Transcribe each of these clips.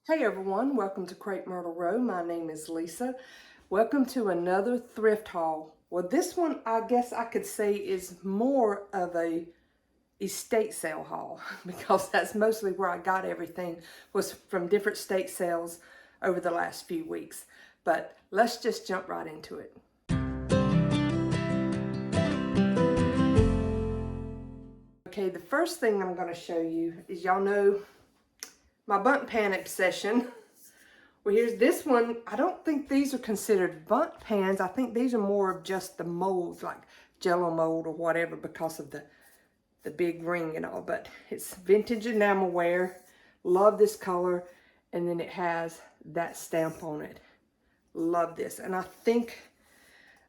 Hey everyone, welcome to crepemyrtlerow. My name is Lisa. Welcome to another thrift haul. Well, this one I guess I could say is more of a estate sale haul because that's mostly where I got everything, was from different estate sales over the last few weeks. But let's just jump right into it. Okay, the first thing I'm going to show you is, y'all know my bundt pan obsession. Well, here's this one. I don't think these are considered bundt pans. I think these are more of just the molds, like Jello mold or whatever, because of the big ring and all. But it's vintage enamelware. Love this color. And then it has that stamp on it. Love this. And I think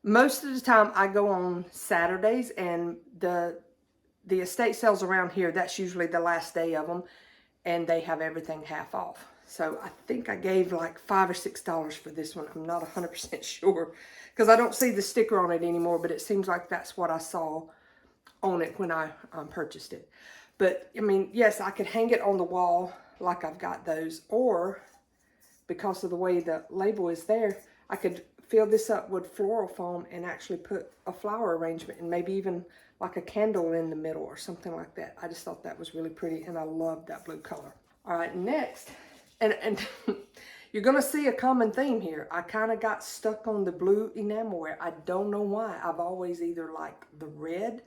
most of the time I go on Saturdays, and the estate sales around here, that's usually the last day of them, and they have everything half off. So I think I gave like $5 or $6 for this one. I'm not 100% sure because I don't see the sticker on it anymore, but it seems like that's what I saw on it when I purchased it. But I mean, yes, I could hang it on the wall like I've got those, or because of the way the label is there, I could fill this up with floral foam and actually put a flower arrangement and maybe even like a candle in the middle or something like that. I just thought that was really pretty, and I love that blue color. All right, next, and you're gonna see a common theme here. I kind of got stuck on the blue enamelware. I don't know why. I've always either liked the red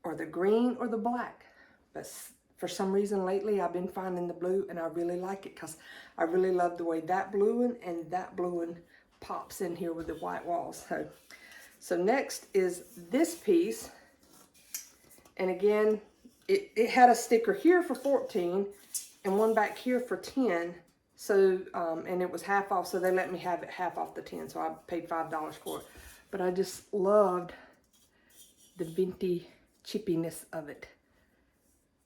or the green or the black, but for some reason lately I've been finding the blue, and I really like it because I really love the way that blue one and that blue one pops in here with the white walls. So next is this piece, and again, it had a sticker here for 14 and one back here for 10. So, and it was half off, so they let me have it half off the 10, so I paid $5 for it. But I just loved the vintagey chippiness of it.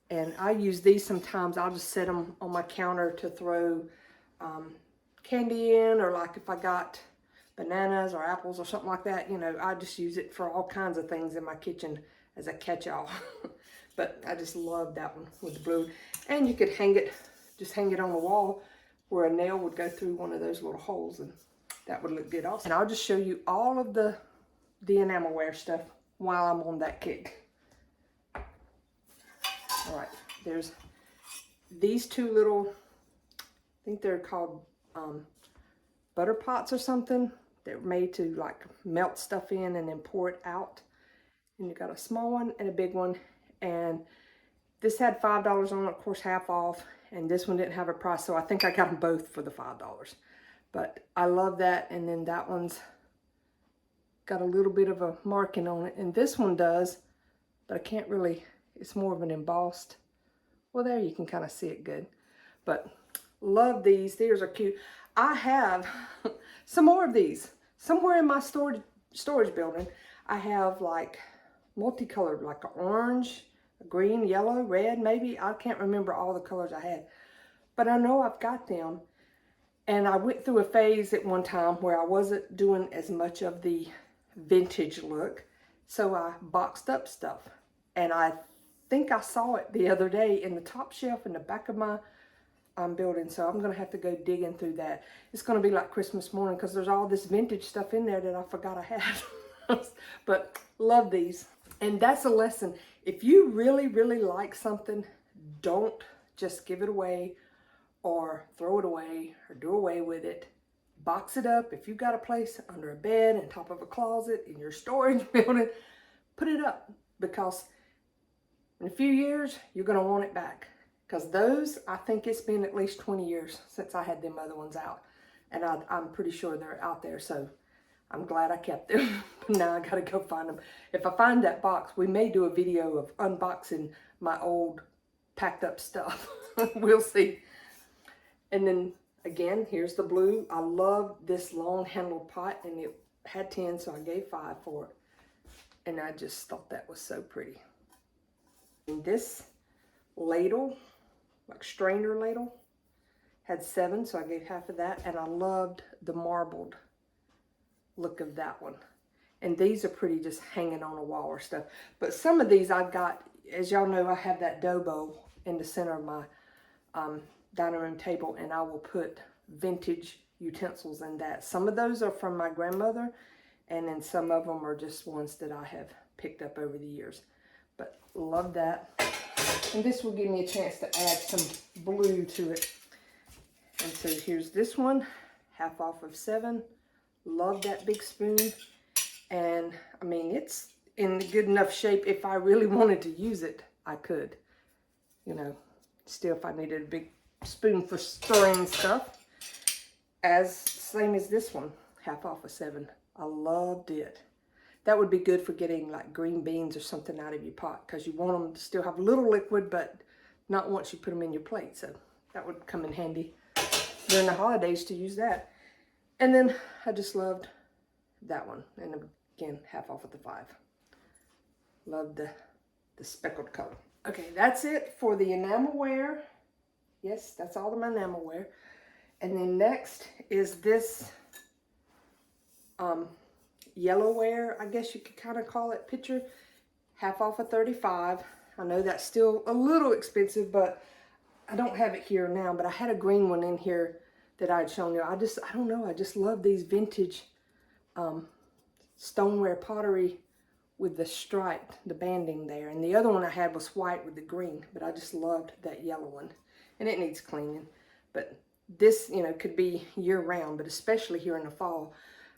And I use these sometimes. I'll just set them on my counter to throw candy in, or like if I got bananas or apples or something like that, you know, I just use it for all kinds of things in my kitchen as a catch-all. But I just love that one with the blue. And you could hang it, just hang it on the wall where a nail would go through one of those little holes, and that would look good also. And I'll just show you all of the enamelware stuff while I'm on that kick. All right, there's these two little, I think they're called butter pots or something. They're made to like melt stuff in and then pour it out. And you got a small one and a big one. And this had $5 on it, of course, half off. And this one didn't have a price, so I think I got them both for the $5. But I love that. And then that one's got a little bit of a marking on it. And this one does, but I can't really, it's more of an embossed. Well, there you can kind of see it good. But love these. These are cute. I have some more of these. Somewhere in my storage building, I have like multicolored, like an orange, a green, yellow, red, maybe. I can't remember all the colors I had. But I know I've got them. And I went through a phase at one time where I wasn't doing as much of the vintage look. So I boxed up stuff. And I think I saw it the other day in the top shelf in the back of my building, so I'm gonna have to go digging through that. It's gonna be like Christmas morning because there's all this vintage stuff in there that I forgot I had. But love these. And that's a lesson. If you really, really like something, don't just give it away or throw it away or do away with it. Box it up. If you've got a place under a bed, on top of a closet, in your storage building, put it up, because in a few years, you're gonna want it back. Because those, I think it's been at least 20 years since I had them other ones out. And I'm pretty sure they're out there, so I'm glad I kept them. But now I gotta go find them. If I find that box, we may do a video of unboxing my old packed up stuff. We'll see. And then again, here's the blue. I love this long handled pot, and it had 10, so I gave 5 for it. And I just thought that was so pretty. And this ladle, like strainer ladle, had 7, so I gave half of that. And I loved the marbled look of that one. And these are pretty, just hanging on a wall or stuff. But some of these I got, as y'all know, I have that dough bowl in the center of my dining room table, and I will put vintage utensils in that. Some of those are from my grandmother, and then some of them are just ones that I have picked up over the years. But love that. And this will give me a chance to add some blue to it. And so here's this one, half off of 7. Love that big spoon. And I mean, it's in good enough shape. If I really wanted to use it, I could. You know, still if I needed a big spoon for stirring stuff. Same as this one, half off of 7. I loved it. That would be good for getting like green beans or something out of your pot, because you want them to still have a little liquid, but not once you put them in your plate. So that would come in handy during the holidays to use that. And then I just loved that one. And again, half off of the 5. Love the speckled color. Okay, that's it for the enamelware. Yes, that's all of my enamelware. And then next is this yellowware, I guess you could kind of call it, pitcher, half off of 35. I know that's still a little expensive, but I don't have it here now, but I had a green one in here that I'd shown you. I don't know, I just love these vintage stoneware pottery with the stripe, the banding there. And the other one I had was white with the green, but I just loved that yellow one. And it needs cleaning. But this, you know, could be year round, but especially here in the fall,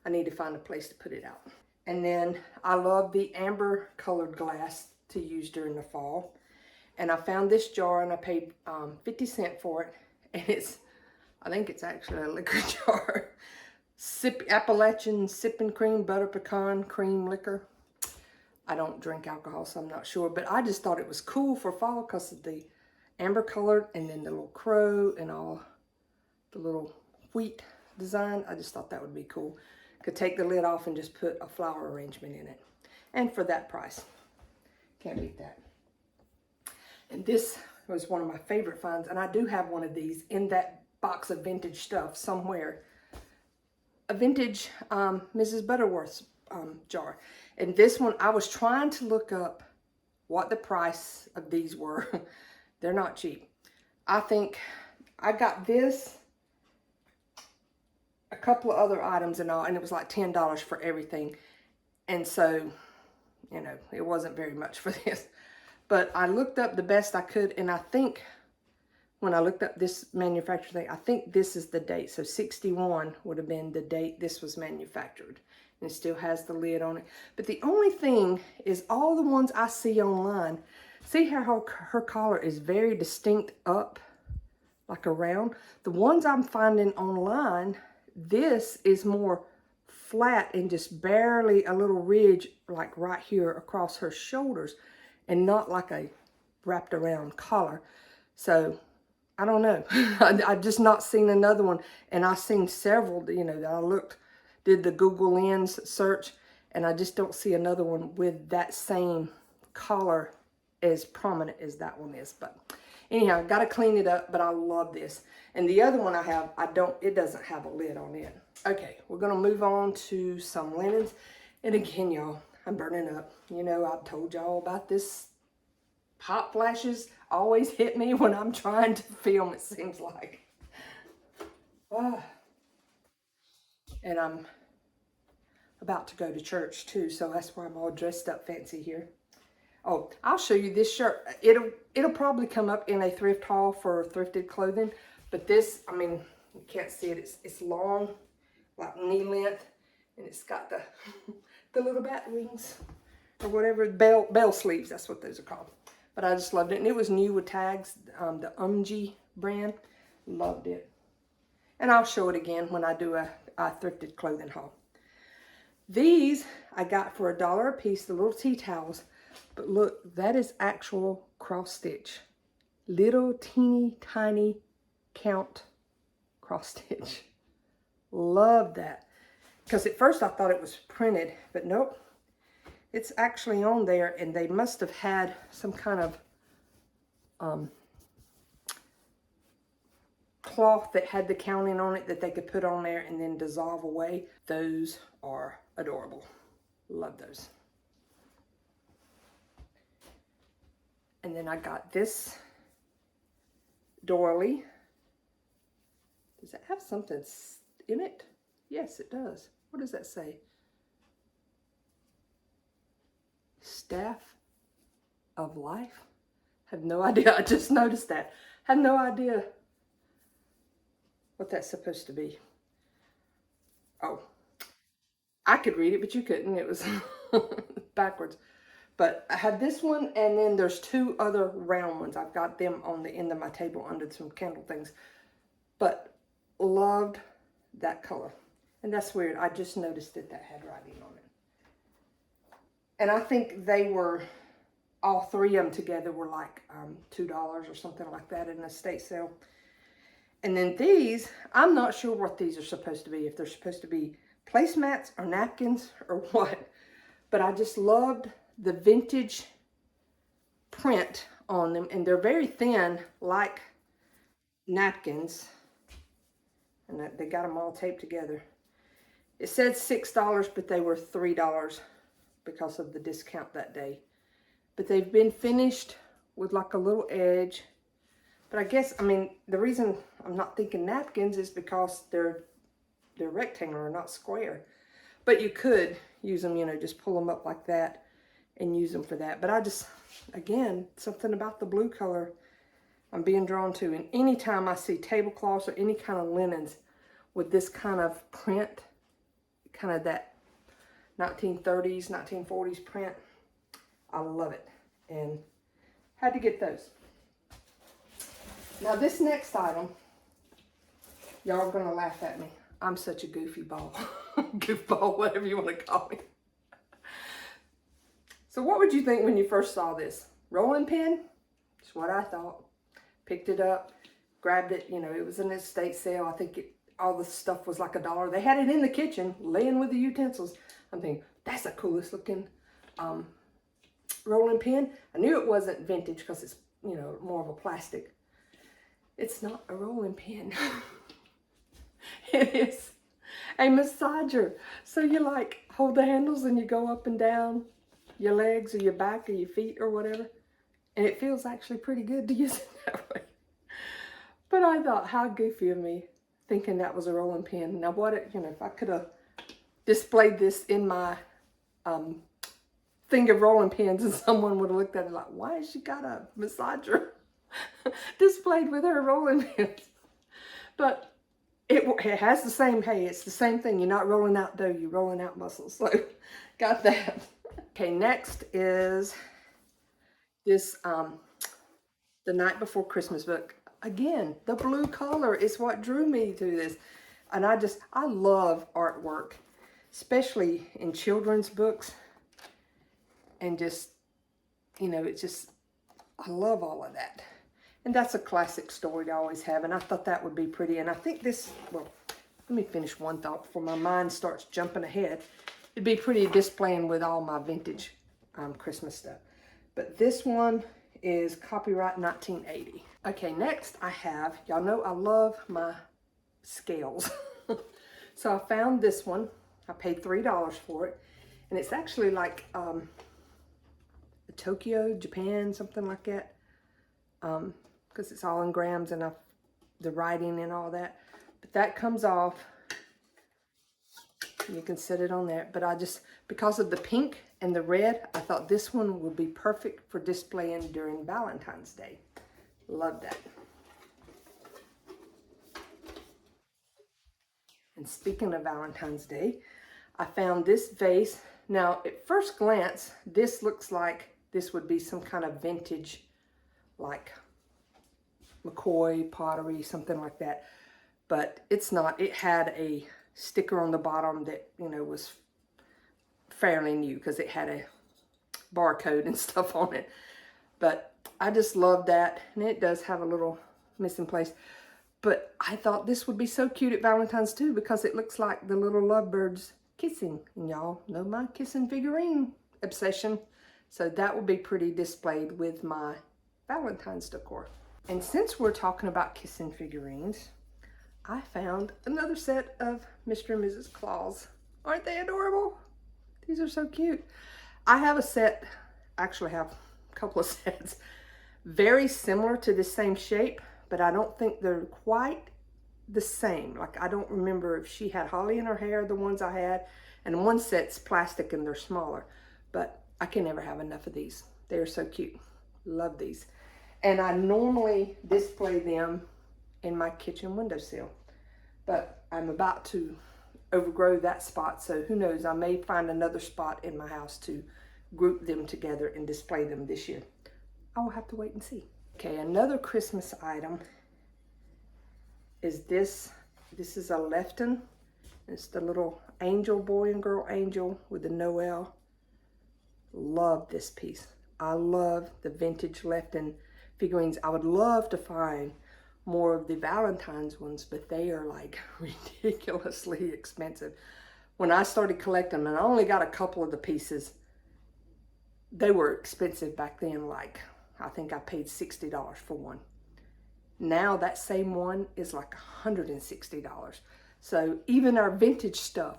I need to find a place to put it out. And then I love the amber colored glass to use during the fall. And I found this jar and I paid 50 cents for it. And I think it's actually a liquor jar. Appalachian sipping cream, butter pecan cream liquor. I don't drink alcohol, so I'm not sure. But I just thought it was cool for fall because of the amber colored and then the little crow and all the little wheat design. I just thought that would be cool. Could take the lid off and just put a flower arrangement in it. And for that price, can't beat that. And this was one of my favorite finds, and I do have one of these in that box of vintage stuff somewhere. A vintage Mrs. Butterworth's jar. And this one, I was trying to look up what the price of these were. They're not cheap. I think I got this, a couple of other items and all, and it was like $10 for everything. And so, you know, it wasn't very much for this. But I looked up the best I could, and I think when I looked up this manufacturer thing, I think this is the date. So 61 would have been the date this was manufactured. And it still has the lid on it. But the only thing is all the ones I see online, see how her collar is very distinct up, like around? The ones I'm finding online, this is more flat and just barely a little ridge, like right here across her shoulders, and not like a wrapped around collar. So I don't know. I've just not seen another one. And I've seen several, you know, that I did the Google Lens search, and I just don't see another one with that same collar as prominent as that one is. But anyhow, got to clean it up, but I love this. And the other one I have, it doesn't have a lid on it. Okay, we're going to move on to some linens. And again, y'all, I'm burning up. You know, I've told y'all about this. Hot flashes always hit me when I'm trying to film, it seems like. And I'm about to go to church too, so that's why I'm all dressed up fancy here. Oh, I'll show you this shirt. It'll probably come up in a thrift haul for thrifted clothing, but this, I mean, you can't see it. It's long, like knee length, and it's got the the little bat wings or whatever, bell sleeves. That's what those are called. But I just loved it, and it was new with tags. The Umji brand, loved it. And I'll show it again when I do a thrifted clothing haul. These I got for $1 a piece, the little tea towels. But look, that is actual cross stitch. Little teeny tiny count cross stitch. Love that. Because at first I thought it was printed, but nope. It's actually on there, and they must have had some kind of cloth that had the counting on it that they could put on there and then dissolve away. Those are adorable. Love those. And then I got this doily Does it have something in it? Yes, it does. What does that say? Staff of Life? Have no idea. I just noticed that. Have no idea what that's supposed to be. Oh, I could read it, but you couldn't. It was backwards. But I had this one, and then there's two other round ones. I've got them on the end of my table under some candle things. But loved that color. And that's weird. I just noticed that that had writing on it. And I think they were, all three of them together were like $2 or something like that in a estate sale. And then these, I'm not sure what these are supposed to be. If they're supposed to be placemats or napkins or what. But I just loved the vintage print on them. And they're very thin, like napkins. And they got them all taped together. It said $6, but they were $3 because of the discount that day. But they've been finished with like a little edge. But I guess, I mean, the reason I'm not thinking napkins is because they're rectangular, not square. But you could use them, you know, just pull them up like that and use them for that. But I just, again, something about the blue color I'm being drawn to. And anytime I see tablecloths or any kind of linens with this kind of print, kind of that 1930s, 1940s print, I love it. And had to get those. Now this next item, y'all are gonna laugh at me. I'm such a goofy ball. Goofball, whatever you want to call me. So what would you think when you first saw this? Rolling pin? That's what I thought. Picked it up, grabbed it, you know, it was an estate sale. I think all the stuff was like $1. They had it in the kitchen, laying with the utensils. I'm thinking, that's the coolest looking rolling pin. I knew it wasn't vintage because it's, you know, more of a plastic. It's not a rolling pin. It is a massager. So you like hold the handles and you go up and down your legs or your back or your feet or whatever. And it feels actually pretty good to use it that way. But I thought, how goofy of me thinking that was a rolling pin. Now what, you know, if I could have displayed this in my thing of rolling pins and someone would have looked at it like, why has she got a massager displayed with her rolling pins? But it has the same, hey, it's the same thing. You're not rolling out dough, you're rolling out muscles. So got that. Okay, next is this The Night Before Christmas book. Again, the blue color is what drew me to this. And I love artwork, especially in children's books. And just, you know, it's just, I love all of that. And that's a classic story to always have. And I thought that would be pretty. And I think this, well, let me finish one thought before my mind starts jumping ahead. It'd be pretty displaying with all my vintage Christmas stuff. But this one is copyright 1980. Okay, next I have, y'all know I love my scales. So I found this one. I paid $3 for it. And it's actually like Tokyo, Japan, something like that. Because it's all in grams and the writing and all that. But that comes off. You can set it on there. But I just, because of the pink and the red, I thought this one would be perfect for displaying during Valentine's Day. Love that. And speaking of Valentine's Day, I found this vase. Now, at first glance, this looks like this would be some kind of vintage, like McCoy pottery, something like that. But it's not. It had a sticker on the bottom that, you know, was fairly new because it had a barcode and stuff on it. But I just love that. And it does have a little missing place. But I thought this would be so cute at Valentine's too, because it looks like the little lovebirds kissing. And y'all know my kissing figurine obsession. So that would be pretty displayed with my Valentine's decor. And since we're talking about kissing figurines, I found another set of Mr. and Mrs. Claus. Aren't they adorable? These are so cute. I have a set, actually have a couple of sets, very similar to the same shape, but I don't think they're quite the same. Like, I don't remember if she had holly in her hair, the ones I had, and one set's plastic and they're smaller. But I can never have enough of these. They're so cute. Love these. And I normally display them in my kitchen windowsill. But I'm about to overgrow that spot, so who knows, I may find another spot in my house to group them together and display them this year. I will have to wait and see. Okay, another Christmas item is this. This is a Lefton. It's the little angel, boy and girl angel with the Noel. Love this piece. I love the vintage Lefton figurines. I would love to find more of the Valentine's ones, but they are like ridiculously expensive. When I started collecting them, and I only got a couple of the pieces, they were expensive back then. Like, I think I paid $60 for one. Now that same one is like $160. So even our vintage stuff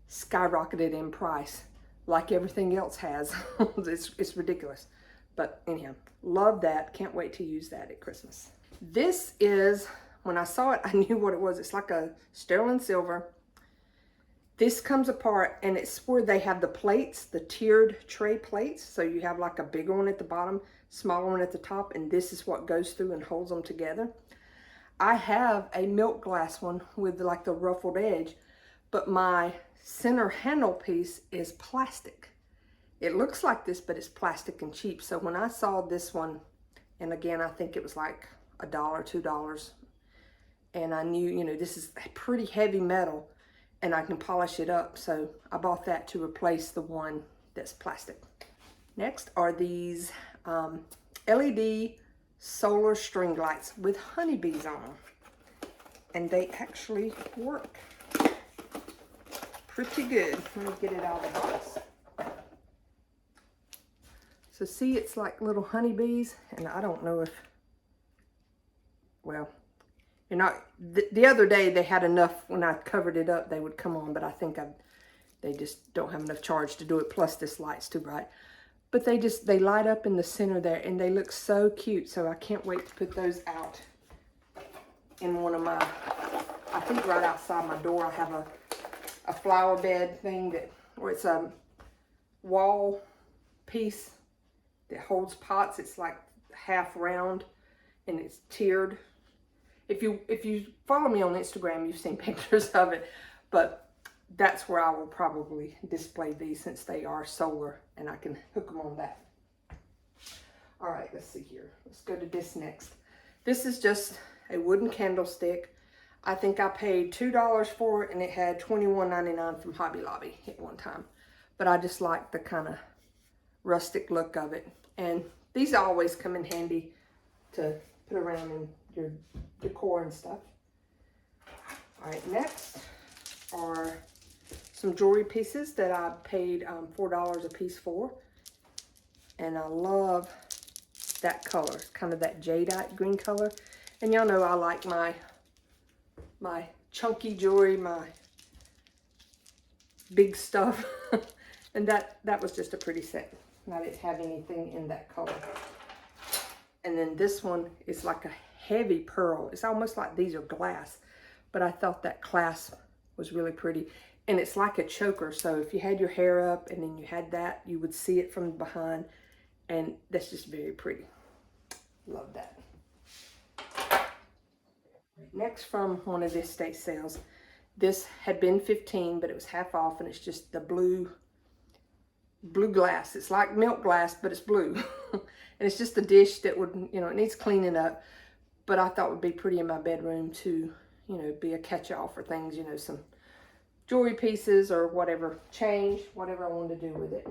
skyrocketed in price, like everything else has. It's ridiculous. But anyhow, love that. Can't wait to use that at Christmas. This is, when I saw it, I knew what it was. It's like a sterling silver. This comes apart, and it's where they have the plates, the tiered tray plates. So you have like a bigger one at the bottom, smaller one at the top, and this is what goes through and holds them together. I have a milk glass one with like the ruffled edge, but my center handle piece is plastic. It looks like this, but it's plastic and cheap. So when I saw this one, and again, I think it was like $1, $2, and I knew, you know, this is pretty heavy metal and I can polish it up. So I bought that to replace the one that's plastic. Next are these LED solar string lights with honeybees on them. And they actually work pretty good. Let me get it out of the box. So see, it's like little honeybees, and I don't know if, well, you're not, the other day they had enough, when I covered it up, they would come on, but I think they just don't have enough charge to do it, plus this light's too bright. But they light up in the center there, and they look so cute, so I can't wait to put those out in one of my, I think right outside my door I have a flower bed thing or it's a wall piece that holds pots. It's like half round and it's tiered. If you follow me on Instagram, you've seen pictures of it, but that's where I will probably display these since they are solar and I can hook them on that. All right, let's see here. Let's go to this next. This is just a wooden candlestick. I think I paid $2 for it, and it had $21.99 from Hobby Lobby at one time. But I just like the kind of rustic look of it. And these always come in handy to put around in your decor and stuff. All right, next are some jewelry pieces that I paid $4 a piece for. And I love that color. It's kind of that jadeite green color. And y'all know I like my chunky jewelry, my big stuff. And that was just a pretty set. I didn't have anything in that color. And then this one is like a heavy pearl. It's almost like these are glass, but I thought that clasp was really pretty. And it's like a choker, so if you had your hair up and then you had that, you would see it from behind, and that's just very pretty. Love that. Next, from one of the estate sales, this had been $15, but it was half off, and it's just the blue glass. It's like milk glass, but it's blue. And it's just a dish that would, you know, it needs cleaning up, but I thought would be pretty in my bedroom to, you know, be a catch-all for things, you know, some jewelry pieces or whatever, change, whatever I wanted to do with it.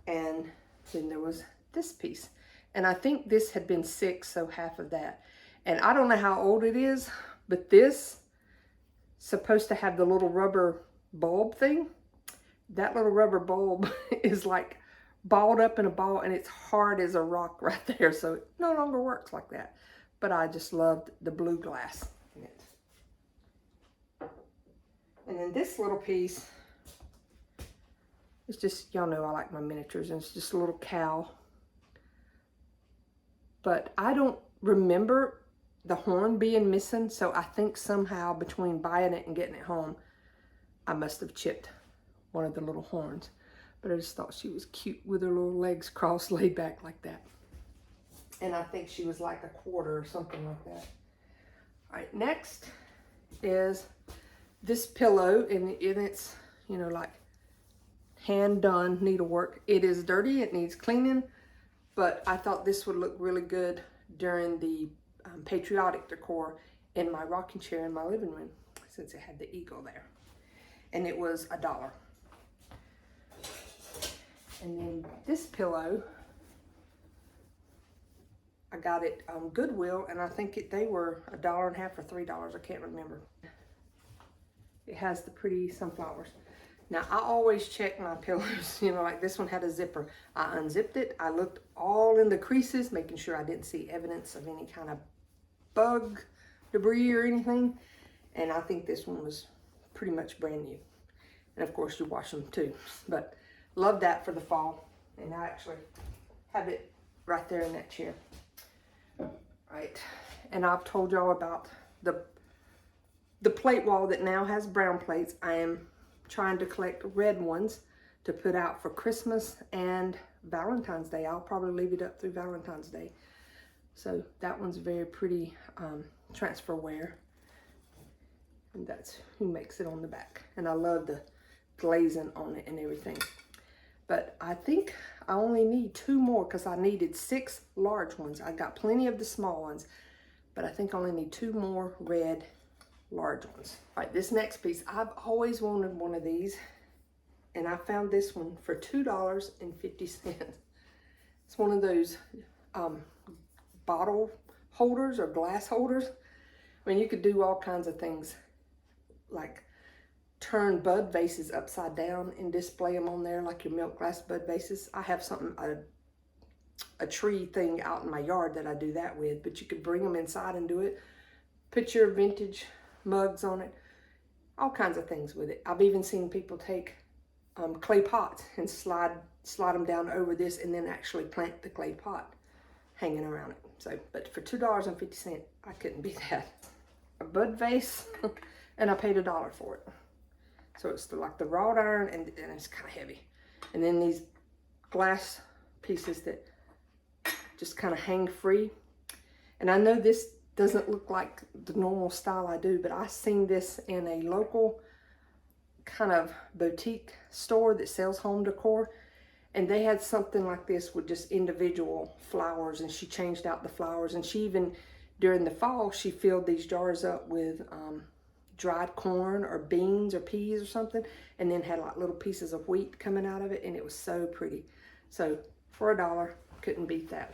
And then there was this piece. And I think this had been $6, so half of that. And I don't know how old it is, but this supposed to have the little rubber bulb thing. That little rubber bulb is like balled up in a ball, and it's hard as a rock right there. So it no longer works like that. But I just loved the blue glass in it. And then this little piece, it's just, y'all know I like my miniatures, and it's just a little cow. But I don't remember the horn being missing. So I think somehow between buying it and getting it home, I must have chipped one of the little horns. But I just thought she was cute with her little legs crossed, laid back like that. And I think she was like 1/4 or something like that. All right, next is this pillow, and it's, you know, like hand done needlework. It is dirty, it needs cleaning, but I thought this would look really good during the patriotic decor in my rocking chair in my living room, since it had the eagle there. And it was $1. And then this pillow, I got it on Goodwill, and I think they were $1.50 or $3, I can't remember. It has the pretty sunflowers. Now, I always check my pillows, you know, like this one had a zipper. I unzipped it, I looked all in the creases, making sure I didn't see evidence of any kind of bug, debris, or anything. And I think this one was pretty much brand new. And of course, you wash them too. But love that for the fall. And I actually have it right there in that chair. Right. And I've told y'all about the plate wall that now has brown plates. I am trying to collect red ones to put out for Christmas and Valentine's Day. I'll probably leave it up through Valentine's Day. So that one's very pretty transfer wear. And that's who makes it on the back. And I love the glazing on it and everything. But I think I only need 2 more because I needed 6 large ones. I got plenty of the small ones, but I think I only need 2 more red large ones. All right, this next piece, I've always wanted one of these, and I found this one for $2.50. It's one of those bottle holders or glass holders. I mean, you could do all kinds of things, like turn bud vases upside down and display them on there like your milk glass bud vases. I have a tree thing out in my yard that I do that with, but you could bring them inside and do it. Put your vintage mugs on it, all kinds of things with it. I've even seen people take clay pots and slide them down over this and then actually plant the clay pot hanging around it. So, but for $2.50, I couldn't beat that. A bud vase, and I paid $1 for it. So it's like the wrought iron, and it's kind of heavy. And then these glass pieces that just kind of hang free. And I know this doesn't look like the normal style I do, but I seen this in a local kind of boutique store that sells home decor. And they had something like this with just individual flowers, and she changed out the flowers. And she even, during the fall, she filled these jars up with dried corn or beans or peas or something, and then had like little pieces of wheat coming out of it, and it was so pretty. So for $1, couldn't beat that.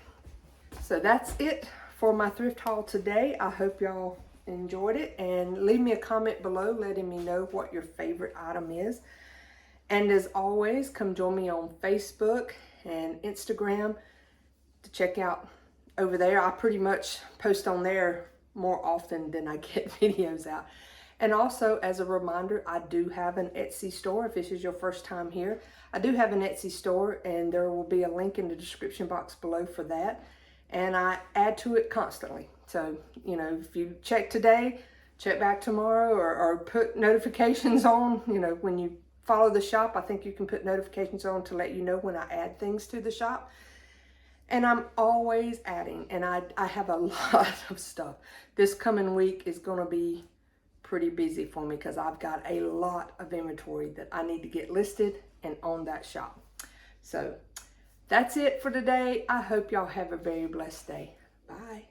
So that's it for my thrift haul today. I hope y'all enjoyed it, and leave me a comment below letting me know what your favorite item is. And as always, come join me on Facebook and Instagram to check out over there. I pretty much post on there more often than I get videos out. And also, as a reminder, I do have an Etsy store. If this is your first time here, I do have an Etsy store, and there will be a link in the description box below for that. And I add to it constantly. So, you know, if you check today, check back tomorrow, or put notifications on. You know, when you follow the shop, I think you can put notifications on to let you know when I add things to the shop. And I'm always adding, and I have a lot of stuff. This coming week is going to be pretty busy for me because I've got a lot of inventory that I need to get listed and on that shop. So that's it for today. I hope y'all have a very blessed day. Bye.